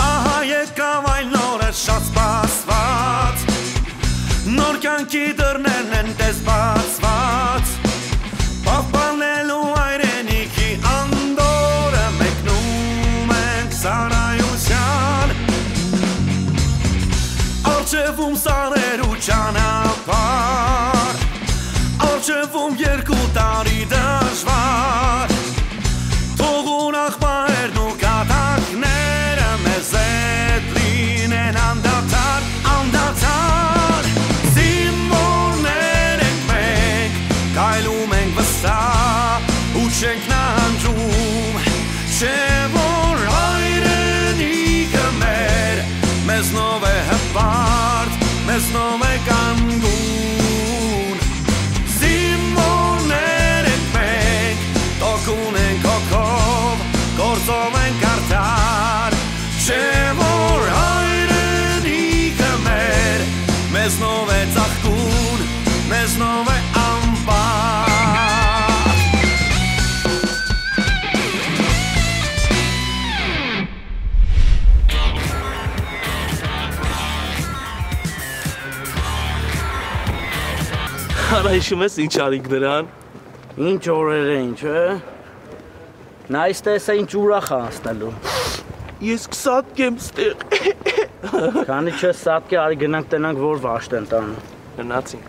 Ահա եկավ այն նորը շատ սպասված, նոր կյանքի դռներն են տես բացված, պահպանելու հայրենիքի անդորը մեկնում ենք ծառայության, առջևում սարեր ու ճանապարհ, առջևում 2 տարի դժվար, թող ուրախ պահերն ու կատակները մեզ հետ լինեն անդադար, անդադար, զինվորներ ենք մենք, քայլում ենք վստահ ու չենք նահանջում, չէ որ հայրենիքը մեր, մեզնով է հպարտ, մեզնով է կանգուն, զինվորներ ենք մենք, տոկուն ենք հոգով, գործով ենք արդար, չէ որ հայրենիքը մեր, մեզնով է ծաղկուն, մեզնով է ամբար։ Արա հիշում ես ինչ արինք նրան։ Ինչ օրեր էին, չէ։ Նա այստես է ինչ ուրախ է անցնելու։ Ես կսատկեմ ստեղ։ Քանի չես սատկի, արի գնանք տնանք որ վաշտ են տանը։ Գնացինք։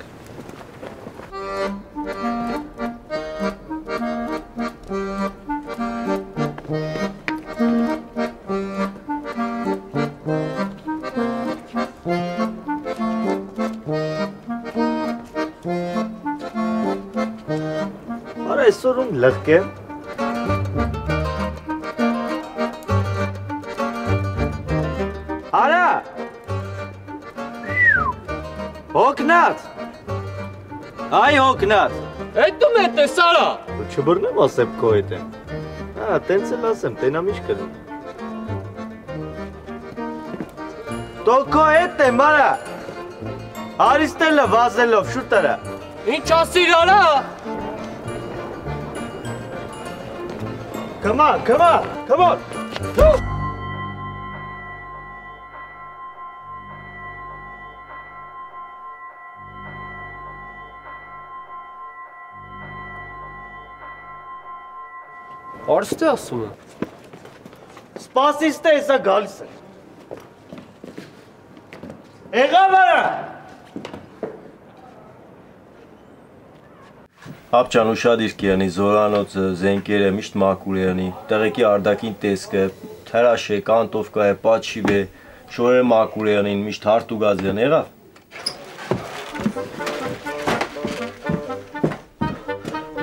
Արա այսօրում լղկեմ։ Արա! Հոգնած! Այ հոգնած! Հետում է տեսարա։ Չբռնեմ ասեմ քո հետ եմ։ Հա, տենց էլ ասեմ, տենամ ինչ կրեմ։ Դո քո հետ եմ, արա։ Արիստելը վազելով շուտ արա։ Ինչ ասիր արա։ Come on, come on, come on. Արստե ասում է։ Սպասից թե հեսա գալիս է։ Եղավ արա։ Հապճան ուշադիր կյանի, զորանոցը, զենքերը, միշտ մակուր յանի, տեղեկի արդակին տեսքը, թրաշ է, կանտովկա է, պատշիվ է, շորերը մակուր յանին, միշտ հարդ ու գազ յան, եղավ։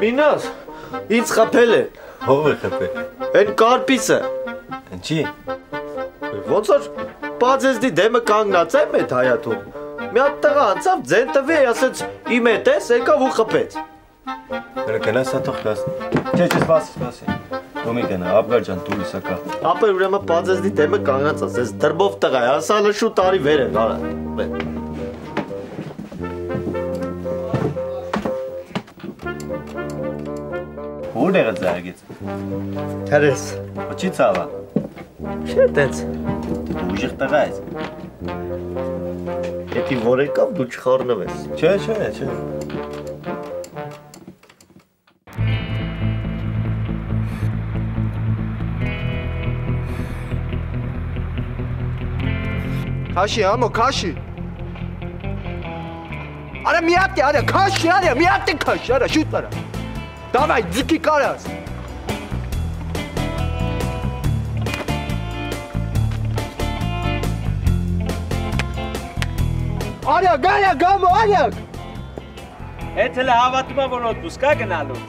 Մինաս, ինձ խպել է։ Հով է խպել։ Են կարպիսը։ Ընչի։ Ոնց որ պածեզդի դեմը կանգնած եմ էդ հայաթում։ Մի հատ տղա անցավ, ձեն տվի, ասեց իմ հետ ես, եկավ ու խպեց։ Հələ գնաս հա թող գաս։ Չէ, սպասի։ Դոմի գնա, Աբգար ջան, դու իսակա։ Ապեր ուրեմն պածեզդի դեմը կանգնած ասեց, դրբով տղա է, ասալը շուտ տարի վեր է, գարա։ Ուր եղած զարգեց։ Թերես։ Չի ցավա։ Չէ տենց։ Դու ուժեղ տղա ես։ Եթե որ եկավ դու չխառնվես։ Չէ։ Քաշի, ամո, քաշի։ Արա մի հատ է, արա, քաշի, արա, մի հատ է քաշի, արա, շուտ արա։ Դավայ, ձգի կարաս։ Արյակ, արյակ, ամո, արյակ։ Հետ հələ հավատում եմ, որ օդբուս կա գնալու։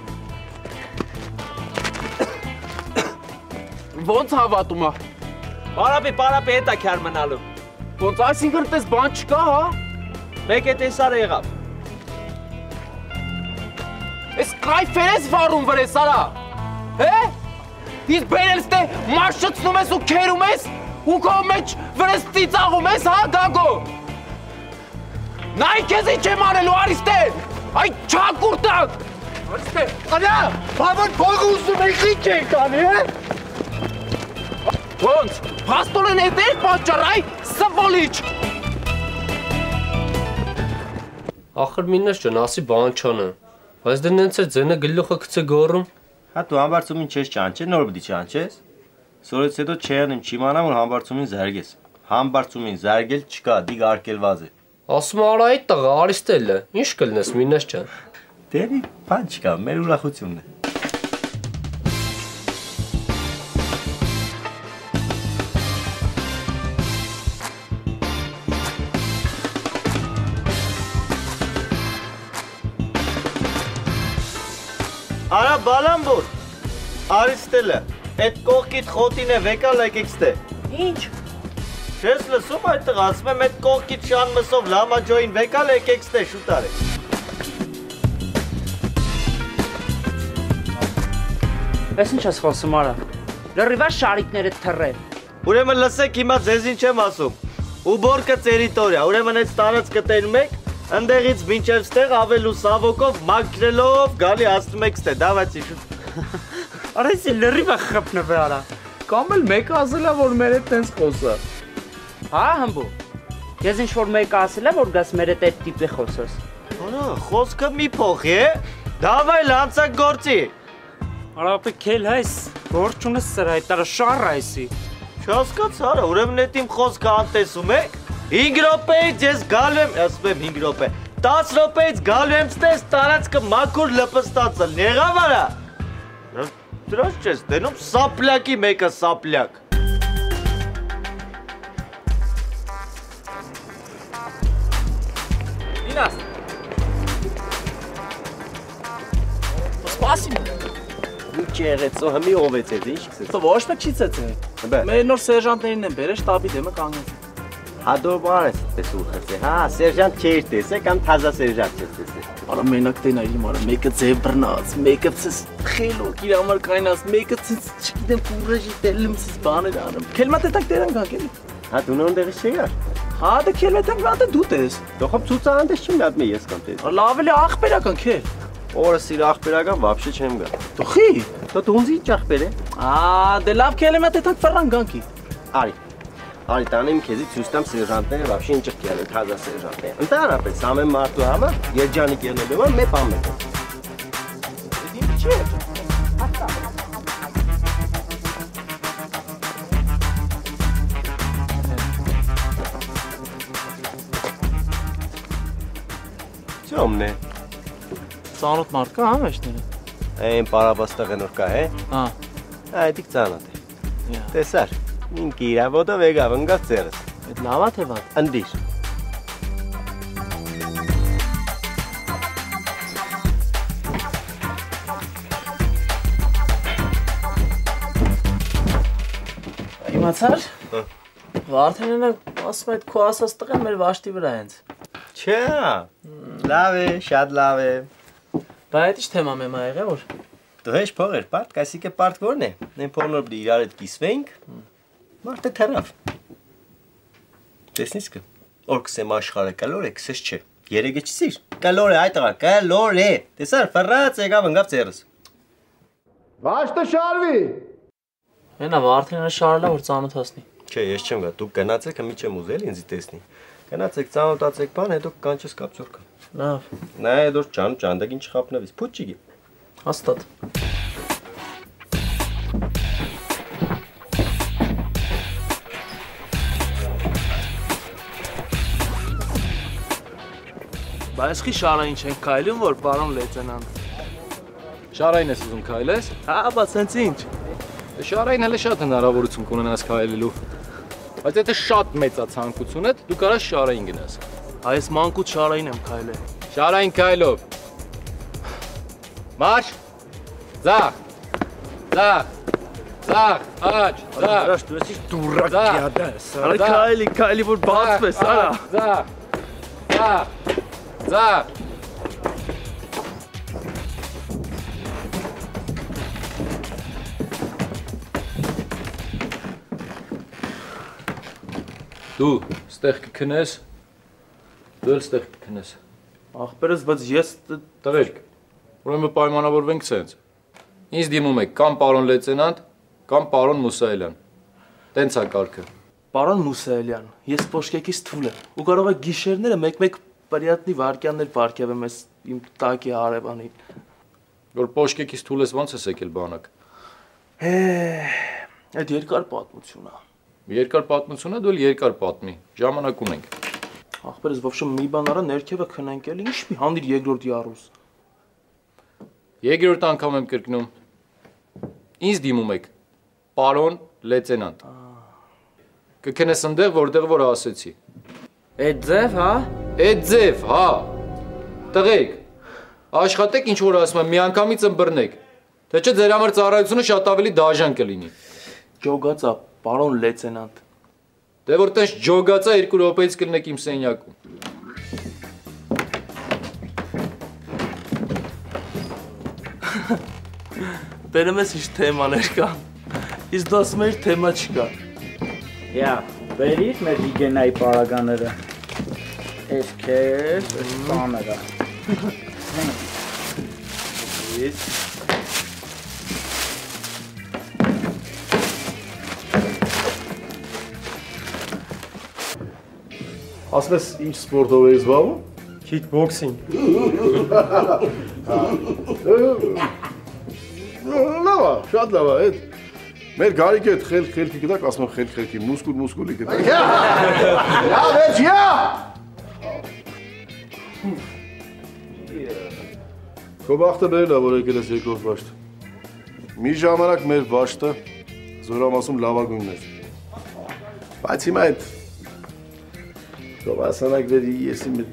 Ոնց հավատում է։ Պարապի հետ է քյար մնալու։ Ոնց այսինքն տես բան չկա, հա։ Մեկ է տեսարը եղավ։ Ես կայֆեր ես վարում վրես, արա։ Հե։ Ես բերելս թե մարշծնում ես ու քերում ես ու քո մեջ վրես ծիծաղում ես, հա, Գագո։ Նայ քեզ ինչ եմ արելու Արիստե։ Այ չակուրտակ։ Արիստե, արա, բավական փողը ուզում եք ինչ եք անի, հա։ Ոնց, փաստորեն է դեր պատճառ, այ սվոլիչ։ Ախր մինես ջան, ասի բան չանը։ Բայց դե նենց է ձենը գլուխը գցե գոռում։ Հա դու համբարձումին չես ճանչել, նոր պիտի ճանչես։ Սորից հետո չեղնեմ չիմանամ, որ համբարձումին զարգես։ Համբարձումին զարգել չկա, դիգ արկելված է։ Ասում արա այդ տղա, Արիստելը, ինչ կլնես մինես ջան։ Դերի բան չկա, մեր ուրախությունն է։ Արա բալամբուր, Արիստելը, այդ կողքիդ խոտին է վեկալ եկեք ստե։ Ինչ։ Չես լսում այդ տղա, ասում եմ այդ կողքիդ շան մսով լամաջոին վեկալ եկեք ստե շուտար է։ Ես ինչ ես խոսում արա։ Լրիվա շարիկները թռել։ Ուրեմն լսեք հիմա ձեզին չեմ ասում։ Ուբորկը տերիտորիա, ուրեմն այդ տարածքը տենում եք, ընդեղից մինչև ստեղ ավելու սավոկով մաքրելով գալի ասում եք ստե, դավացի շուտ։ Արա ես լրիվա խփնվե արա։ Կամ էլ մեկը ասել է, որ մեր հետ տենց խոսա։ Հա հմբու։ Ես ինչ որ մեկը ասել է, որ գաս մեր հետ այդ տիպի խոսես։ Արա, խոսքը մի փոխի է։ Դավայ լանցակ գործի։ Արապի քել հայս, գործ ունես սրա, այդ տարը շար այսի։ Չհասկաց արա, ուրեմն այդ իմ խոսքը անտեսում եք։ 5 րոպեից ես գալու եմ, ասում եմ 5 րոպե։ 10 րոպեից գալու եմ ստես տարածքը մաքուր լպստացել։ Եղավ արա։ Դրած չես դենում սապլյակի մեկը սապլյակ։ Ինաս։ Սպասի։ Ինչ եղեցո, հմի ով է ինչ քսես։ Ոչ մեկ չի ծեծել։ Մեր նոր սերժանտներին են բերել շտաբի դեմը կանգնեցին։ Հա դու բարես պես ուղղեցե։ Հա, սերժանտ չէր տեսե կամ թազա սերժանտ չէր տեսե։ Արա մենակ տենայր իմ արա, մեկը ձև բռնած, մեկը ցես խելոք իր համար կայնած, մեկը ցես չգիտեմ կուրաժի դելում ցես բաներ անում։ Քելմատետակ դերան գանք էլի։ Հա դու նոնդեղից չէր։ Հա դե քելմատետակ վատը դու տես։ Դոխոբ ցուցահանդես չեմ դատ մի ես կամ տես։ Լավ էլի աղբերական քել։ Օրս իր աղբերական вообще չեմ գա։ Տոխի։ Դու դունձի աղբեր է։ Դե լավ քելմատետակ ֆռան գանքի։ Արի։ Արի տանեմ քեզի ցույց տամ սերժանտները вообще ինչ կյանեն, թազա սերժանտները։ Ընդհանրապես ամեն մարդու համար երջանիկ ելնելու համար մի բան մեկ։ Դի չէ։ Չոմնե։ Ծանոթ մարդ կա հա մեջները։ Այն պարաբաստեղեն որ կա է։ Հա։ Այդիկ ծանոթ է։ Տեսար։ Ինք իրավոտով եկավ ընկավ ծերս։ Այդ լավա թե վատ։ Ընդիր։ Իմացար։ Վարդենը ասում այդ քո ասած տղեն մեր վաշտի վրա հենց։ Չէ։ Լավ է, շատ լավ է։ Բայց ի՞նչ թեմա մեմա եղե որ։ Դու հեշ փողեր, պարտ, կասիկե պարտ որն է։ Նեն փողնոր բլի իրար հետ կիսվենք։ Մարդը թռավ։ Տեսնես կը։ Որ կսեմ աշխարհը կլոր է, քսես չէ։ Երեգը չսիր։ Կլոր է այդ տղա, կլոր է։ Տեսար, ֆռած եկավ ընկավ ծերս։ Վաշտը շարվի։ Հենա Վարդենը շարելա որ ծանոթացնի։ Չէ, ես չեմ գա, դուք գնացեք, մի չեմ ուզել ինձի տեսնի։ Գնացեք, ծանոթացեք բան, հետո կանչես կապցորկա։ Լավ։ Նայ դուր ճանդագին չխապնվես, փուտ չգի։ Հաստատ։ Բայց խի շարային չենք քայլում, որ պարոն լեյտենանտ։ Շարային ես ուզում քայլես։ Հա, բայց հենց ինչ։ Շարային հələ շատ հնարավորություն կունենաս քայլելու։ Բայց եթե շատ մեծ է ցանկությունդ, դու կարաս շարային գնաս։ Այս մանկուց շարային եմ քայլել։ Շարային քայլով։ Մարշ։ Ձախ։ Ձախ։ Ձախ, աջ, ձախ։ Արա դու ես դուրակ գյադա ես։ Արա քայլի որ բացվես, արա։ Ձախ։ Ձախ։ Ձախ։ Դու ստեղ կքնես, Դու էլ ստեղ կքնես։ Ախպերս, բայց ես Տղերք, ուրեմն պայմանավորվենք սենց։ Ինձ դիմում եք կամ պարոն լեյտենանտ, կամ պարոն Մուսայելյան։ Տենց է կարգը։ Պարոն Մուսայելյան, ես Պոշկեկից Թուլ եմ, ու կարող եք գիշերները մեկ-մեկ պրիատնի վարկյաններ վարկյավեմ ես իմ տակի արևանին։ Որ Պոշկեկից Թուլ ես ոնց ես եկել բանակ։ Այդ երկար պատմություն է։ Երկար պատմություն է, դու էլ երկար պատմի, ժամանակ ունենք։ Ախպերս, ոբշը մի բան արա ներքևը քնենք էլի, ինչ մի հանդիր երկրորդ յարուս։ Երկրորդ անգամ եմ կրկնում։ Ինձ դիմում եք, պարոն լեյտենանտ։ Կքնես ընդեղ, որտեղ որ ասեցի։ Այդ ձև, հա։ Այդ ձև, հա։ Տղերք, աշխատեք ինչ որ ասում եմ, միանգամից ըմբռնեք։ Թե չէ ձեր համար ծառայությունը շատ ավելի դաժան կլինի։ Ջոգացա, պարոն լեյտենանտ։ Դե որ տես ջոգացա 2 րոպեից կլնեք իմ սենյակում։ Բերեմ ես ինչ թեմաներ կան, իսկ դու ասում ես թեմա չկա։ Յա, բերիր մեր հիգենայի պարագաները։ Էս քեզ, էս տաները։ Ասես ինչ սպորտով ես զբաղվում։ Kickboxing։ Լավ, շատ լավ է, այդ մեր գարիկը այդ խելքի գտակ, ասում եմ խելքի, մուսկուլի գտակ։ Լավ է, ջիա։ Քո բախտը բերել է, որ եկել ես երկրորդ վաշտ։ Մի ժամանակ մեր վաշտը Զորամասում լավագույնն էր։ Բայց հիմա այդ Գովասանակների եսի մտ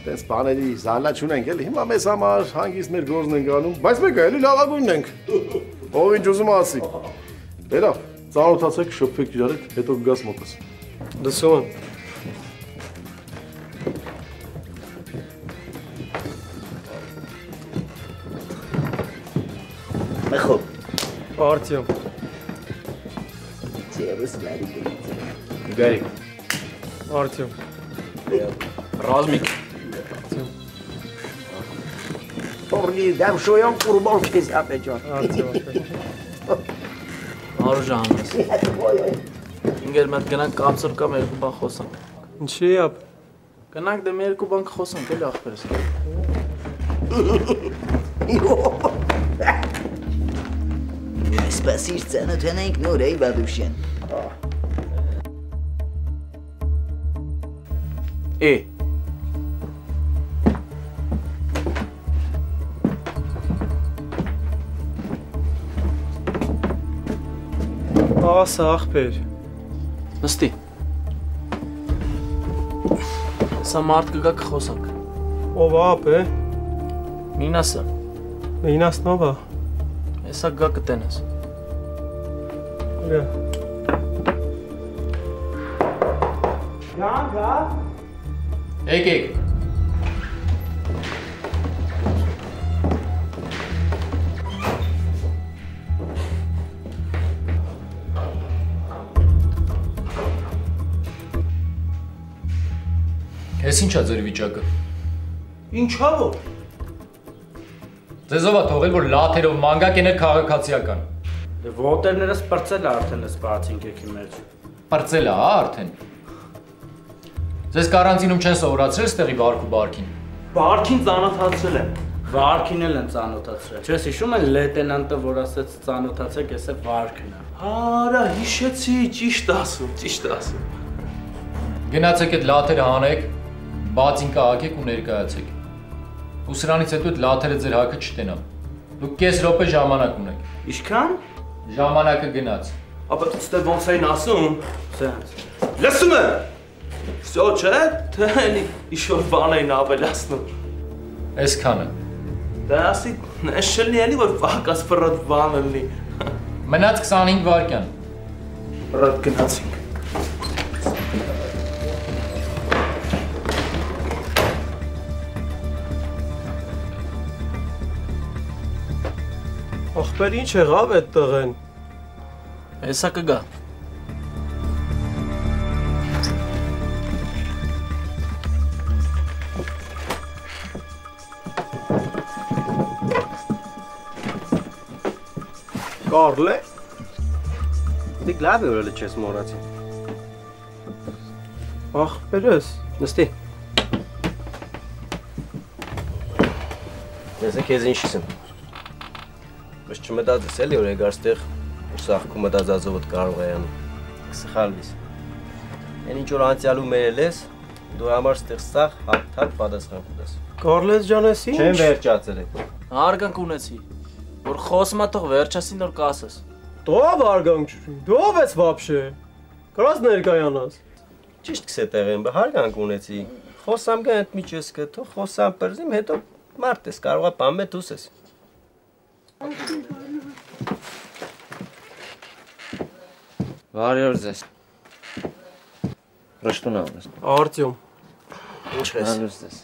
տես բաների զալա չունենք էլի, հիմա մեզ համար հանգիստ մեր գործն ենք անում, բայց մենք էլի լավագույնն ենք, ով ինչ ուզում ասի, լավ, ծանոթացեք, շփվեք իրար հետ, հետո կգաս մոտս։ Լսում եմ։ Մეხոբ։ Արտյոմ։ Ձևս լարի Գարիկ։ Արտյոմ։ Ռազմիկ։ Թորնի դեմ շոյան կուրբալ քեզ ապեջան։ Արժան ես։ Ինգեր մետ գնանք կապսոր կամ երկու բան խոսանք։ Ինչի ապ։ Գնանք դեմ երկու բան խոսանք, էլի ախպերս։ Այսպես ծանոթանանք նոր էի բադուշեն։ Ասա ախպեր։ Նստի։ Սա մարդ կգա կխոսանք։ Ով ապ է։ Մինասը։ Մինասնովա։ Հեսա գա կտենես։ Լա։ Գանքա։ Եկեք։ Ես ինչ է ձեր վիճակը։ Ինչա որ։ Ձեզով է թողել, որ լաթերով մանգակ եներ քաղաքացիական։ Դե ոտերներս պրծել է արդեն ես բացին կեքի մեջ։ Պրծել է, հա, արդեն։ Ձեզ կարանտինում չեն սովորացրել ստեղի վարք ու բարքին։ Բարքին ծանոթացրել եմ։ Վարքին էլ են ծանոթացրել։ Չես հիշում են լեյտենանտը, որ ասեց ծանոթացեք, ես է վարքն է։ Արա, հիշեցի, ճիշտ ասում։ Գնացեք այդ լաթերը հանեք, բացին կահակեք ու ներկայացեք։ Ու սրանից հետո այդ լաթերը ձեր հակը չտենամ։ Դուք կես րոպե ժամանակ ունեք։ Ինչքան։ Ժամանակը գնաց։ Ապա դու ոնց էին ասում։ Սենց։ Լսում եմ։ Всё, չէ՞, թե էլի ինչ-որ բան էին ավելացնում։ Այսքանը։ Դա ասի, նշելի էլի որ վակաս ֆրոտ բան էլի։ Մնաց 25 վայրկյան։ Ֆրոտ գնացինք։ Ախպեր ինչ եղավ այդ տղեն։ Հեսա կգա։ Կարլե։ Դիք լավ է որը չես մոռացի։ Ախպերս։ Նստի։ Ես քեզ ինչ ասեմ։ Բայց չմտածես էլի որ եկար ստեղ սախքում մտածածովդ կարող է անում։ Կսխալվիս։ Այն ինչ որ անցյալում մերել ես, դու համար ստեղ սախ հապ պատասխան կտես։ Կարլես ջան, ես ինչ։ Չեմ վերջացել եք։ Արգանք ունեցի, որ խոսմա թող վերջացին նոր կասես։ Դով արգանք չունի, դով ես վաբշե։ Կարաս ներկայանաս։ Ճիշտ կսե տեղեն, հարգանք ունեցի։ Խոսամ գա այդ միջեսկը, թող խոսամ պրզիմ, հետո մարդ ես, կարողա պամե դուս ես։ Վարյոր ձեզ։ Ռշտուն անես։ Արտյոմ։ Ինչ ես։ Հարուս ձեզ։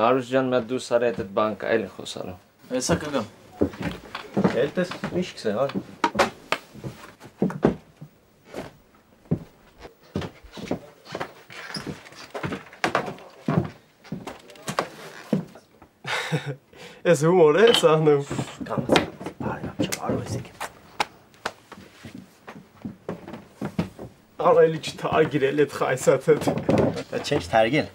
Հարուս ջան, մա դու սարի այդ բանկա էլի խոսալու։ Հեսա կգամ։ Էլ տես ինչ կսե, հա։ Ես հումոր ես անում։ Կամաց, բարի ես եք։ Արայլի չթարգիրել էդ խայսաթդ։ Չեն չթարգել։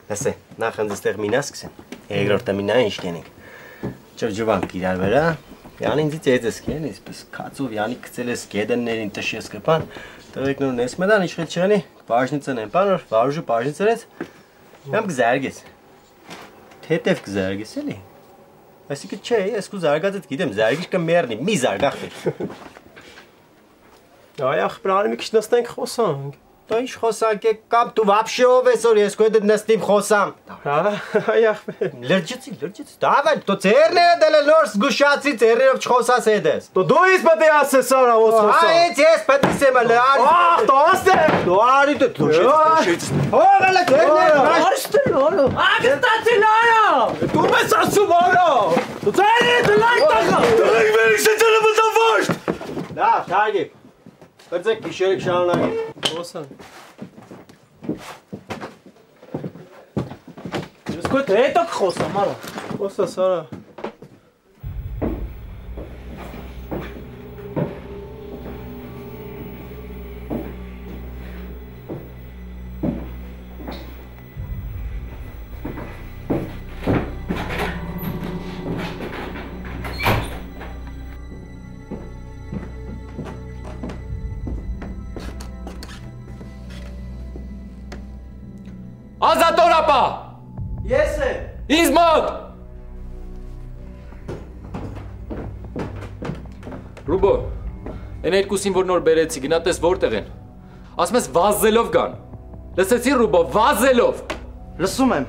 Լսե, նախ ընձստեղ մինաս կսեն։ Երկրորդը մինա ինչ կենենք։ Ճրջվանք իրար վրա։ Յան ինձից էծես կեն, իսպես կացով յանի կծել ես գեդեններին տշես կպան։ Տղեկ նոր նես մետան իշխել չանի, պաժնիցն են պան, որ վարուժը պաժնիցր ես։ Եմ կզարգես։ Թետև կզարգես էլի։ Այսինքն չէ, ես կու զարգացած գիտեմ, զարգիչ կմեռնի, մի զարգախտի։ Այ ախպրանի մի քիչ նստենք խոսանք։ Դու ինչ խոսանք եք կամ դու вообще ով ես որ ես քո հետ նստիմ խոսամ։ Հա, այ ախպեր։ Լրջեցի։ Դավայ, դու ծերները դել նոր զգուշացի ծերներով չխոսաս հետես։ Դու ինձ պետք է ասես արա ոս խոսա։ Այդ ես պետք է ասեմ լար։ Ահ, տասը։ Դու արի դու շեշ։ Ո՞վ է ծերները։ Արստել օլո։ Ագստացի լարա։ Դու մեզ ասում արա։ Դու ծայրի լայք տակա։ Դրեք մեր շեջանը մտավաշ։ Լավ, թարգեք։ Բրձեք գիշերեք շարունակեք։ Խոսան։ Ես քո հետ եք խոսամ արա։ Խոսա սարա։ Ազատոր ապա։ Ես եմ։ Ինձ մոտ։ Ռուբո, այն երկուսին որ նոր բերեցի, գնա տես որտեղ են։ Ասում ես վազելով գան։ Լսեցի Ռուբո, վազելով։ Լսում եմ։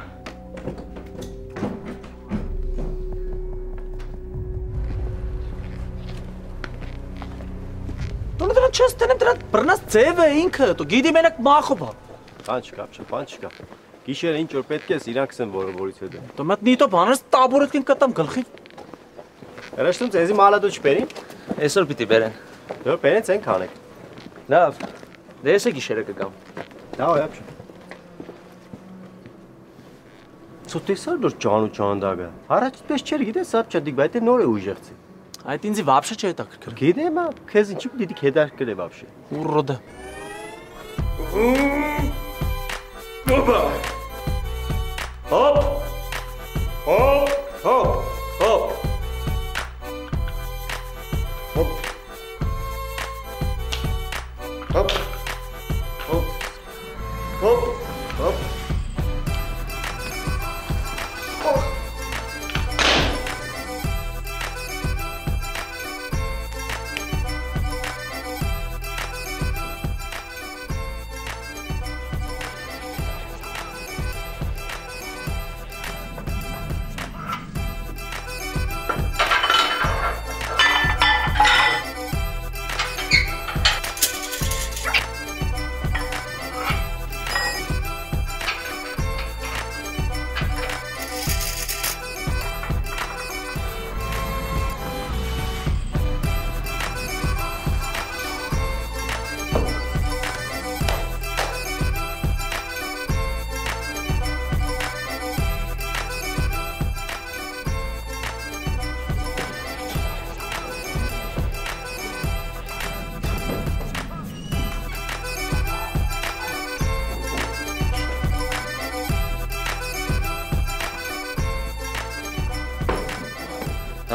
Դու դրան չես տենեմ դրան բռնած ձև է ինքը, դու գիտի մենակ մախոբա։ Բան չկա։ Գիշերը ինչ որ պետք է իրանք ասեն որից հետո։ Դու մտ նիտո բանես տաբուրեթքին կտամ գլխի։ Հրաշտում ձեզի մալադու չբերին։ Այսօր պիտի բերեն։ Դու բերենց են կանեք։ Լավ։ Դե ես գիշերը կգամ։ Դա ոյապ։ Ցույցեր դուր ճանու ճանդագա։ Առաջպես չէր գիտես ապչադիկ, բայց նոր է ուժեղցի։ Այդ ինձի вообще չէ հետաքրքր։ Գիտեմ, քեզ ինչի պիտի հետաքրքր է вообще։ Ուռոդը։ Опа! Хоп! Хоп! Хоп! Хоп! Хоп! Хоп! Хоп! Хоп! Хоп!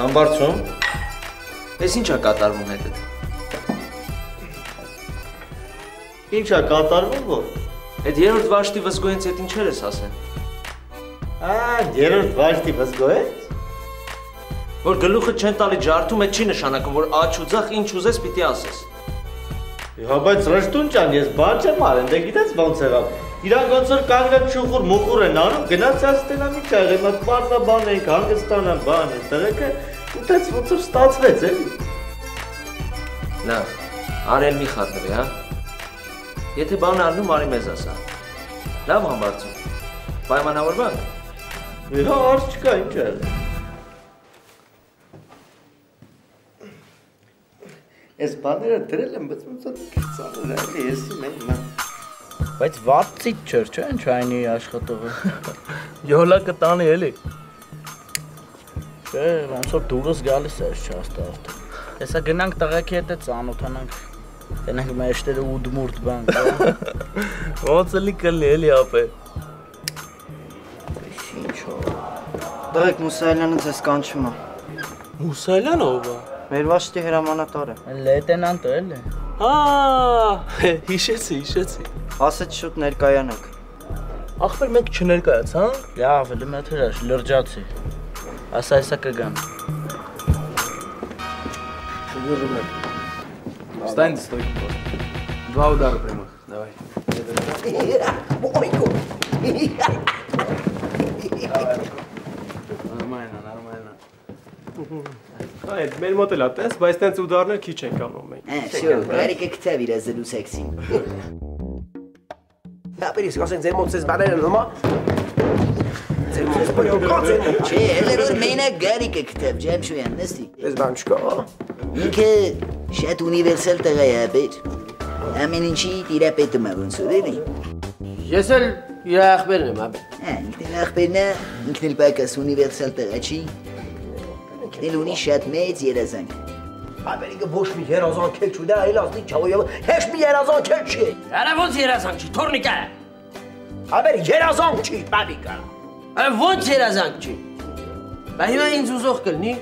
Համբարձում։ Ես ի՞նչ է կատարվում հետդ։ Ինչ է կատարվում որ։ Այդ երրորդ վաշտի վզգոյենց հետ ինչեր ես ասեն։ Երրորդ վաշտի վզգոյենց։ Որ գլուխը չեն տալի ջարդում, այդ չի նշանակում, որ աչ ու ձախ ինչ ուզես պիտի ասես։ Հա բայց Ռշտուն ջան, ես բան չեմ արել, դե գիտես ոնց եղավ։ Իրանք ոնց որ կանգնած շուխուր մուխուր են անում, գնացած տենամի չա եղել, մատ պարտաբան ենք, հանգստանան բան են, տղեկը ուտեց ոնց որ ստացվեց էլի։ Լավ, արել մի խատնվի, հա։ Եթե բան առնում, արի մեզ ասա։ Լավ համբարձում, պայմանավորվանք։ Հա, արս չկա, ինչ է եղել։ Ես բաները դրել եմ, բայց ոնց որ ծանր է, էլի եսի մենք նա։ Բայց վատցից չէր, չէ՞, ինչ այնի աշխատողը։ Յոլա կտանի էլի։ Չէ, ոնց որ դուրս գալիս է չաստարտ։ Հեսա գնանք տղեկի հետ ծանոթանանք։ Տենանք մեջտերը ուդմուրտ բան։ Ոնց էլի կլի էլի ապե։ Ինչ օ։ Դրեք Մուսայելյանը ձեզ կանչում է։ Մուսայելյանը ով է։ Մեր վաշտի հրամանատարը։ Լեյտենանտը էլի։ Հիշեցի։ Ասեց շուտ ներկայանանք։ Ախպեր մենք չներկայացանք։ Լավ, էլի մեծ հրաշ, լրջացի։ Ասա հեսա կգան։ Շուգուրում եք։ Встань, стой. 2 удара прямых. Давай. Нормально. Այդ մեր մոտ էլ է տես, բայց տենց ուդարներ քիչ ենք անում մենք։ Всё, Գարիկը կթավ իր զելու սեքսին։ Հապերիս կասեն ձեր մոտ ցես բաներ են հոմա։ Ձեր մոտ բոյոկած են։ Չէ, հələ որ մենակ Գարիկը կթավ, Ջեմշոյան, նստի։ Ես բան չկա։ Ինքը շատ ունիվերսալ տղա է, բեր։ Ամեն ինչի տիրապետում է ոնց որ էլի։ Ես էլ իր ախպերն եմ, ապե։ Ինքն էլ ախպերն է, ինքն էլ պակաս ունիվերսալ տղա չի։ Ինքն էլ ունի շատ մեծ երազանք։ Ապերիկը ոչ մի երազանք էլ չունի, այլ ասնի չավոյով, հեշ մի երազանք էլ չի։ Արա ոնց երազանք չի, թորնիկա։ Ապեր երազանք չի, բաբիկա։ Արա ոնց երազանք չի։ Բա հիմա ինձ ուզող կլնի։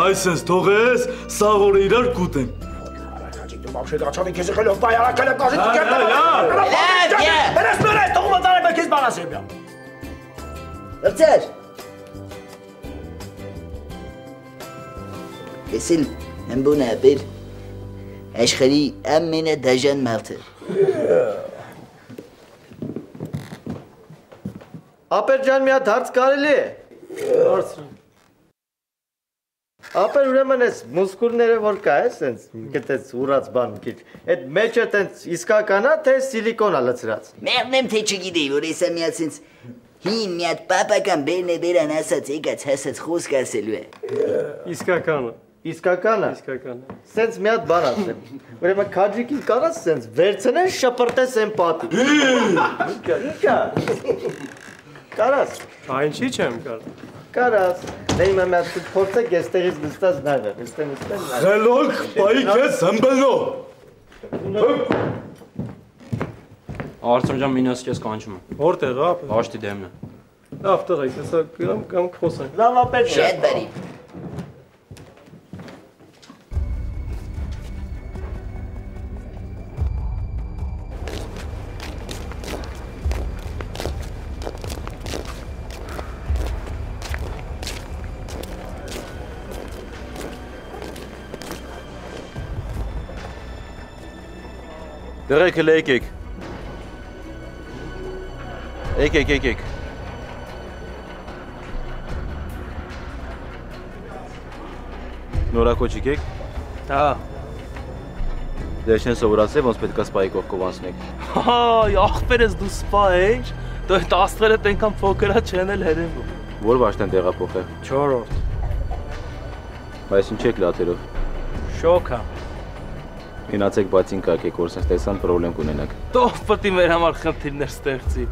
Այսպես թողես, սա որ իրար կուտեն։ Դու բաբշե դրաչավի քեզ խելով բայարակել եմ կազի դու Լավ, Հերես մերես, թողում ատարեմ է քեզ բան ասեմ բյամ։ Լրծեր։ Էսիլ հմբուն է բեր, աշխարի ամենը դաժան մարդը։ Ապեր ջան մի հատ հարց կարելի է։ Հարցրու։ Ապեր ուրեմն ես մուսկուլները որ կա է սենց գտեց ուրած բան քիչ։ Այդ մեջը տենց իսկական է թե սիլիկոն է լցրած։ Մեղն եմ թե չգիտեի, որ եսա մի հատ սենց հին մի հատ պապական բերն է բերան ասած եկած հասած խոսք ասելու է։ Իսկականը։ Իսկական է։ Իսկականը։ Սենց մի հատ բան ասեմ։ Ուրեմն քաջիկին կարաս սենց վերցնես շպրտես են պատի։ Ինչա։ Կարաս։ Այնչի չեմ կար։ Կարաս։ Դե իմ մի հատ փորձեք էստեղից նստած նայել։ Էստեղ նստել նայել։ Խելոք, բայ քեզ հմբելնո։ Արծր ջան մինաս քեզ կանչում եմ։ Որտեղ է ապա։ Աշտի դեմն է։ Լավ տղեկ, հեսա գնամ կամ խոսանք։ Լավ ապեր։ Շատ բարի։ Դրեք էլ եկեք։ Եկեք։ Նորակոչիկ եք։ Հա։ Դե չեն սովորացել, ոնց պետք է սպայի կողքով անցնեք։ Հա, ախպերս դու սպա ինչ։ Դու այդ աստղերը տենքան փոքրա չեն էլ հերևում։ Որ վաշտեն տեղափոխե։ 4-րդ։ Բայց ինչ եք լաթերով։ Շոքա։ Գնացեք բացին կակեք, որ sense տեսան պրոբլեմ կունենաք։ Տող պետք է մեր համար խնդիրներ ստեղծի։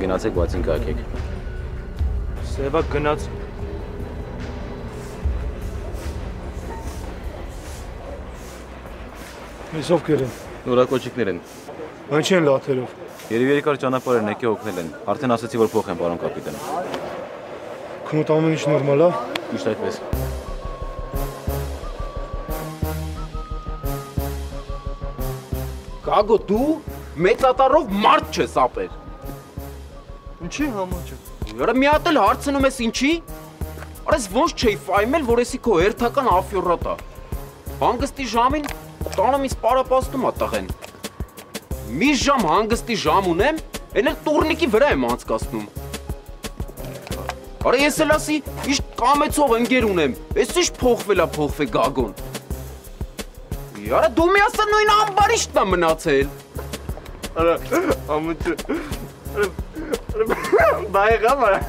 Գնացեք բացին կակեք։ Սևա գնաց։ Ես ովքեր են։ Նորակոչիկներ են։ Այն չեն լաթերով։ Երևի երկար ճանապարհ են եկե օգնել են։ Արդեն ասացի որ փոխեն, պարոն կապիտան։ Քնոտ ամեն ինչ նորմալ է։ Միշտ այդպես։ Գագո դու մեծատարով մարդ չես ապեր։ Ինչի համոճը։ Արա մի հատ էլ հարցնում ես ինչի։ Արա ես ոնց չէի ֆայմել, որ էսի քո հերթական աֆյորատա։ Հանգստի ժամին տանը ինձ պարապաստում ա տղեն։ Մի ժամ հանգստի ժամ ունեմ, այն էլ տուրնիկի վրա եմ անցկացնում։ Արա ես էլ ասի, իշտ կամեցող ընկեր ունեմ, ես իշտ փոխվել ա փոխվե Գագոն։ Արա դու մի ասա նույն ամբարիշտն ա մնացել։ Արա ամուճը։ Բայ գամարա։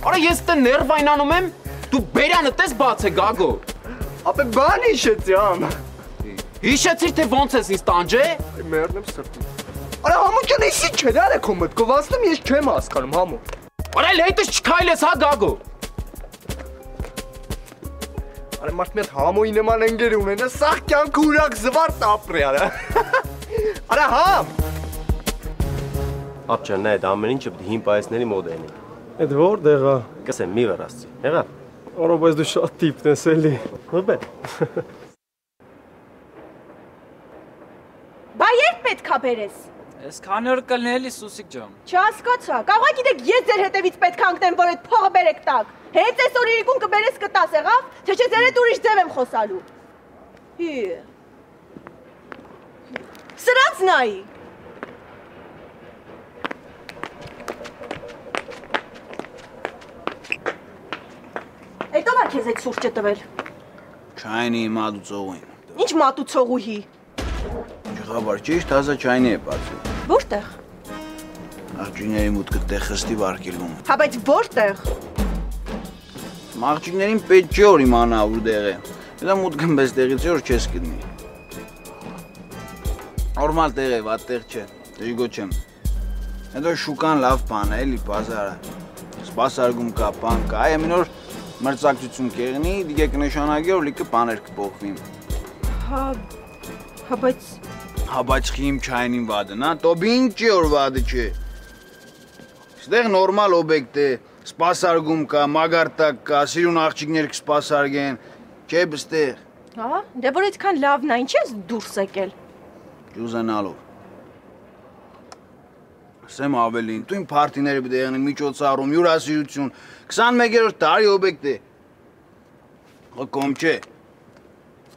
Արա ես տե ներվայնանում եմ, դու բերանը տես բաց է Գագո։ Ապե բան հիշեցի ամ։ Հիշեցիր թե ոնց ես ինձ տանջե։ Մեռնեմ սրտի։ Արա համոճն էսի չէ, դար է քո մտքով, ասում ես չեմ հասկանում համո։ Արա լեյտս չքայլես հա Գագո։ Արա մարդ մի հատ համոյի նման ընկեր ունենա, սաղ կյանքը ուրակ զվարթ ապրի արա։ Արա համ։ Ապջան, նա այդ ամեն ինչը հին պայեսների մոդ են։ Այդ որտեղ ա։ Կսեմ մի վրաստի։ Եղավ։ Արա բայց դու շատ տիպն ես էլի։ Հոբե։ Բա երբ պետք ա բերես։ Ես քանի օր կլինի էլի Սուսիկ ջան։ Չհասկացա։ Կարող ա գիտեք ես ձեր հետևից պետք ա ընկնեմ, որ այդ փողը բերեք տակ։ Հենց այսօր իրիկուն կբերես կտաս եղավ, թե չէ ձեր հետ ուրիշ ձև եմ խոսալու։ Հի։ Սրանց նայի։ Այդ ո՞վ ա քեզ այդ սուրճը տվել։ Չայնի մատուցողին։ Ինչ մատուցողուհի։ Չխաբար ճիշտ հազա չայնի է բացել։ Որտեղ։ Աղջիկների մուտքը տեղ խստի վարկելում։ Հա բայց որտեղ։ Աղջիկներին պետք չի որ իմանա որտեղ է։ Դա մուտքը մեզ տեղից որ չես գտնի։ Նորմալ տեղ է, վատ տեղ չէ։ Դժգո չեմ։ Հետո շուկան լավ բան է, էլի բազարը։ Սպասարկում կա, բան կա։ Այ ամեն օր մրցակցություն կեղնի, դիգե կնշանակի որ լիքը բաներ կփոխվի։ Հա բայց Հա բայց խիմ չայնին վադը, նա տոբին չի որ վադը չէ։ Ստեղ նորմալ օբյեկտ է, սպասարկում կա, մագարտակ կա, սիրուն աղջիկներ կսպասարկեն, չէ բստեղ։ Հա, դե որ այդքան լավն է, ինչ ես դուրս եկել։ Ջուզենալով։ Ասեմ ավելին, դու իմ պարտիները պետք է եղնեն միջոցառում, յուրասիրություն, 21-րդ տարի օբյեկտ է։ Հո կոմ չէ։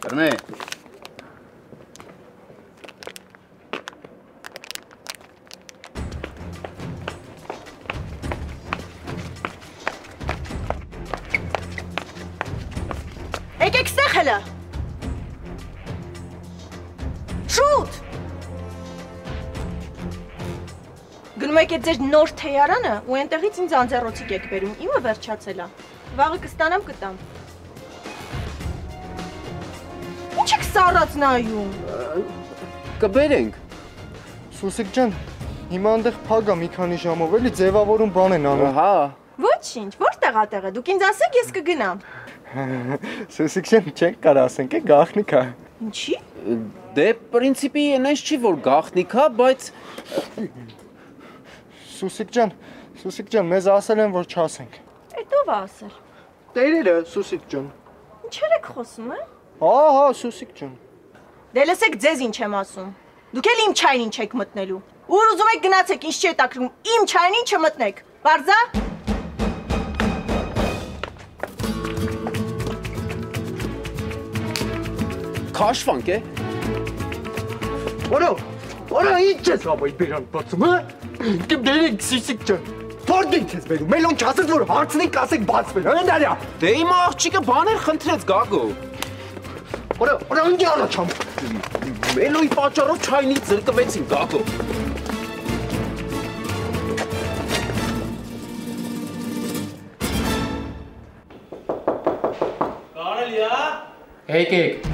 Կրնե։ Եկեք ստեղ հելը։ Շուտ։ Գնում եք այդ ձեր նոր թեյարանը ու այնտեղից ինձ անձեռոցիկ եք բերում, իմը վերջացել ա։ Վաղը կստանամ կտամ։ Ինչ եք սառած նայում։ Կբերենք։ Սուսիկ ջան, հիմա այնտեղ փակ ա մի քանի ժամով, էլի ձևավորում բան են անում։ Հա։ Ոչինչ, որտեղ ա տեղը, դուք ինձ ասեք, ես կգնամ։ Սուսիկ ջան, չենք կար ասենք, գախնիկ ա։ Ինչի։ Դե պրինցիպի այնպես չի որ գախնիկ ա, բայց Սուսիկ ջան, մեզ ասել են որ չասենք։ Էդ ով ա ասել։ Տերերը, Սուսիկ ջան։ Ինչեր եք խոսում, է։ Հա, Սուսիկ ջան։ Դե լսեք, ձեզ ինչ եմ ասում։ Դուք էլ իմ չայնին չեք մտնելու։ Ուր ուզում եք գնացեք, ինչ չի հետաքրքրում, իմ չայնին չմտնեք։ Բարձա։ քաշվանք է։ Որա ինչ ես ապայ բերան բացում, հա։ Դերեք Սուսիկ ջան։ Որտե՞ղ ես բերում։ Մելոն չասես որ հարցնենք, ասեք բացվել, հա դարյա։ Դե իմ աղջիկը բաներ խնդրեց Գագո։ Որա ինձ առաջամ։ Մելոյի պատճառով չայնից զրկվեցին Գագո։ Կարելի է։ Եկեք։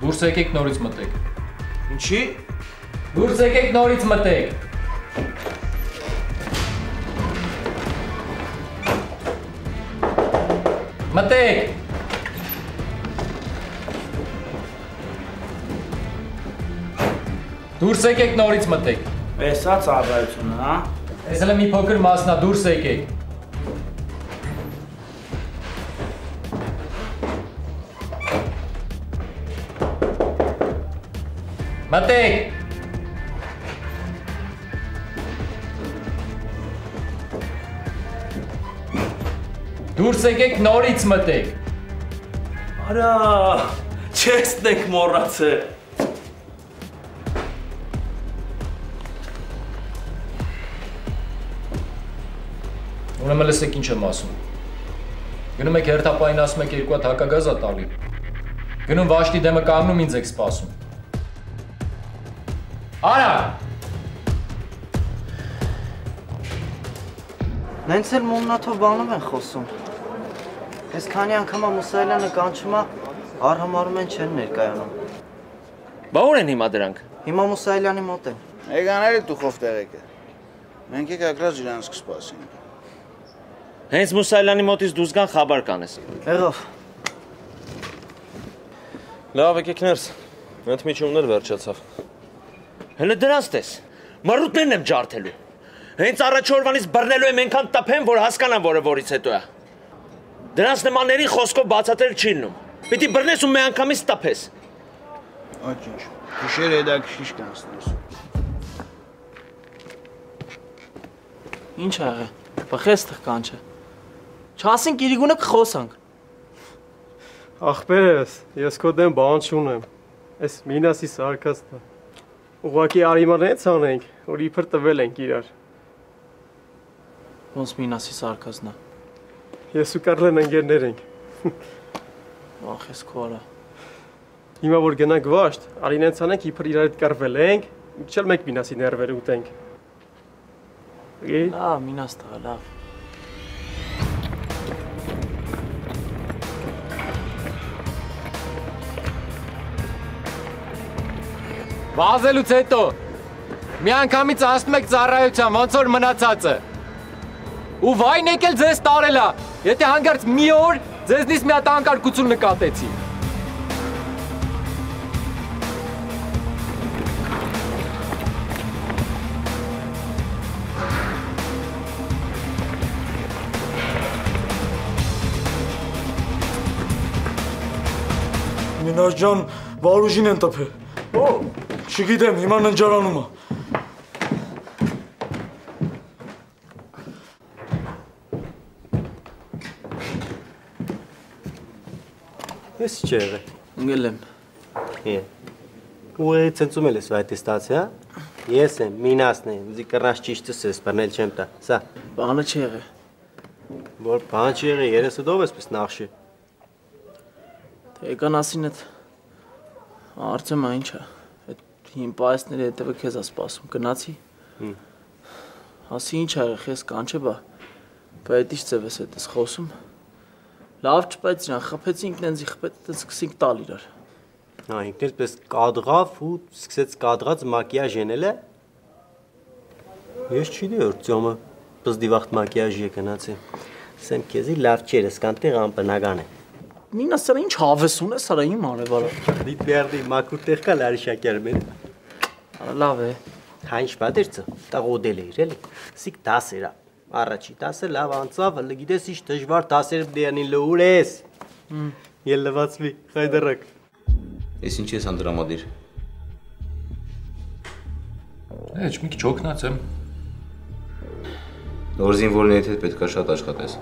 Դուրս եկեք նորից մտեք։ Ինչի։ Դուրս եկեք նորից մտեք։ Մտեք։ Դուրս եկեք նորից մտեք։ Էսա ծառայությունը, հա։ Էս էլ մի փոքր մասնա, դուրս եկեք։ Մտեք։ Դուրս եկեք նորից մտեք։ Արա, չեսն եք մոռացել։ Ուրեմն լսեք ինչ եմ ասում։ Գնում եք հերթապային ասում եք 2 հատ հակագազ ա տալի։ Գնում Վաշտի դեմը կանգնում ինձ եք սպասում։ Արա։ Նենց էլ մոմնաթով բանով են խոսում։ Ես քանի անգամ Մուսայելյանը կանչում է, արհամարում են չեն ներկայանում։ Բա ուր են հիմա դրանք։ Հիմա Մուսայելյանի մոտ են։ Եկաների տուխով տեղեքը։ Մենք եք ակրած իրանց կսպասենք։ Հենց Մուսայելյանի մոտից դուրս գան խաբար կանես։ Եղավ։ Լավ եկեք ներս։ Ընդմիջումներ վերջացավ։ Հələ դրանց տես։ Մռուտներն եմ ջարդելու։ Հենց առաջ օրվանից բռնելու եմ այնքան տփեմ, որ հասկանամ, որը որից հետո է։ Դրանց նմաններին խոսքով բացատրել չի լինում։ Պիտի բռնես ու մի անգամից տփես։ Ոչինչ։ Քիշերը հետաքրքիր կանցնես։ Ինչ ա եղել։ Բխեստը կանչը։ Չասենք իրիգունը կխոսանք։ Ախպերս, ես քո դեմ բան չունեմ։ Այս Մինասի սարկաստը։ Ուղղակի արիմանից անենք, որ իբր տվել ենք իրար։ Ոնց Մինասի սարկազմն է։ Ես ու Կարլեն ընկերներ ենք։ Ախ, ես քո արա։ Հիմա որ գնանք Վաշտ, արինենց անենք իբր իրար հետ կռվել ենք, չել մեկ Մինասի ներվերը ուտենք։ Լավ, Մինաս տղա, լավ։ Վազելուց հետո մի անգամից ասնում եք ծառայության, ոնց որ մնացածը։ Ու վայն եկել ձեզ տարելա, եթե հանգարց մի օր ձեզնից մի հատ անկարգություն նկատեցի։ Մինաս ջան, Վարուժին են տպել։ Չգիտեմ, հիմա ննջարանում է։ Ես չի եղել։ Ընկել եմ։ Ու ցնցում ես վայտեստացիա։ Ես եմ, Մինասն եմ, ուզի կռնաս ճիշտս ես, բռնել չեմ տա։ Սա։ Բանը չի եղել։ Որ բան չի եղել, երեսը դով ես պես նախշի։ Եկան ասին այդ արծեմա ինչ է։ Այդ հին պայեսների հետևը քեզ է սպասում, գնացի։ Ասի ինչ ա եղել, ես կանչե բա։ Բա այդ ինչ ձև ես այդպես խոսում։ Լավ չպայց իրան, խփեցինք նենձի խփեց, այդպես սկսենք տալ իրար։ Հա, ինքն էլ պես կադրավ ու սկսեց կադրած մակիաժ ենել է։ Ես չգիտի որ ծյոմը պզդի վաղտ մակիաժի է գնացի։ Սեմ քեզի լավ չէր, սկանտեղ անբնական է։ Մինա սրա ինչ հավես ունես, արա իմ արևարա։ Դիտվերդի մակուտեղ կա լարի շակերմեն։ Լավ է։ Հա ինչ պատերցը, տաղոդել է իրելի։ Սիկ դասերա։ Առաջի դասը լավ անցավ, հələ գիտես ինչ դժվար դասեր դիանին լուր ես։ Ելլվածվի, խայդրակ։ Ես ինչ ես անդրամադիր։ Էջ մի քիչ օգնած եմ։ Նոր զինվորների հետ պետք է շատ աշխատես։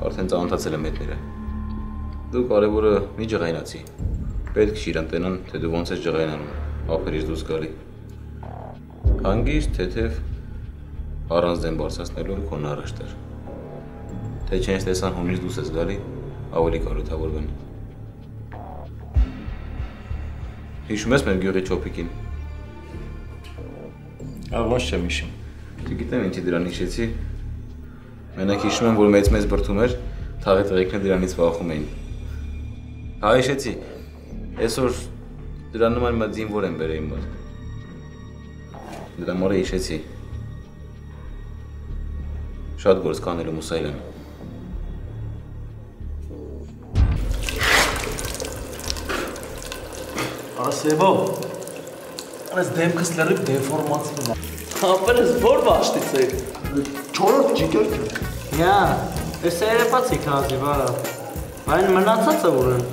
Արդեն ծանոթացել եմ հետները։ Դու կարևորը մի ջղայնացի։ Պետք չի իրան տենան, թե դու ոնց ես ջղայնանում, ափերից դուրս գալի։ Հանգիստ, թեթև, առանց դեմ բարձրացնելու քոնն առաջ տար։ Թե չես տեսան հունից դուրս ես գալի, ավելի կարոթավորվեն։ Հիշում ես մեր գյուղի չոփիկին։ Ոնց չեմ հիշում։ Չգիտեմ ինչի դրան հիշեցի։ Մենակ հիշում եմ, որ մեծ բրդում էր, թաղի տղեկները դրանից վախում էին։ Հա հիշեցի, այսօր դրան նման մի զինվոր են բերել իմ մոտ։ Դրա մորը հիշեցի։ Շատ գործ կանելու Մուսայելյան։ Ասևո։ Այս դեմքս լրիվ դեֆորմացիա։ Ապերս որ վաշտից եք։ 4-րդ ջիգեր։ Յա, այս երեփացի քազի վարա։ Այն մնացածը ուր են։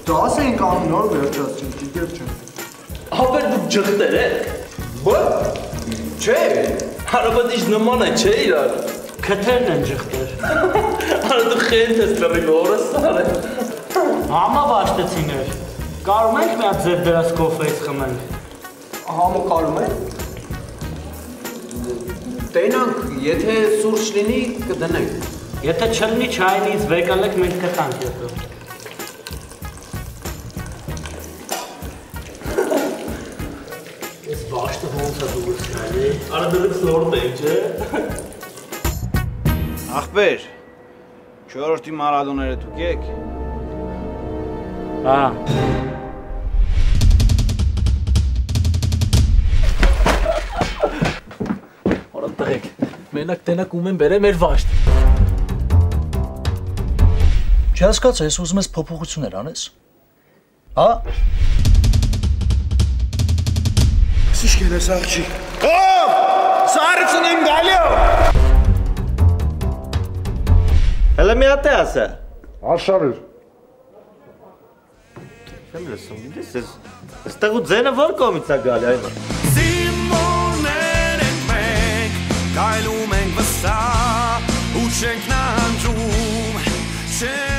10 էին կանում նոր վերջացին, ջիգեր չեն։ Ապեր դուք ջղտեր եք։ Բա՞։ Չէ։ Հարաբադիչ նման է, չէ իրար։ Քթերն են ջղտեր։ Արա դու խենթ ես լրիվ օրս սարը։ Համա վաշտեցիներ։ Կարում ենք մի հատ ձեր դրած կոֆեից խմենք։ Համը կարում է։ Տենանք, եթե սուրճ լինի, կդնենք։ Եթե չլինի չայնից վեկալեք մենք կտանք հետո։ Ես վաշտը ոնց է դուրս գալի։ Արա դրից լորդ ենք, չէ։ Ախպեր, 4-րդի մարադոները դուք եք։ Հա։ Արա տղեկ, մենակ տենակ ում են բերել մեր վաշտ։ Չհասկացա, ես ուզում ես փոփոխություններ անես։ Հա։ Ինչ կենես աղջիկ։ Ո՜վ! Սարցուն եմ գալու։ Հələ մի հատ է ասա։ Արշարիր։ Չեմ լսում, գիտես, այստեղ ու ձենը որ կողմից է գալի այն։ Սիմոններ ենք մենք, գայլում ենք վստահ, ու չենք նանջում, չենք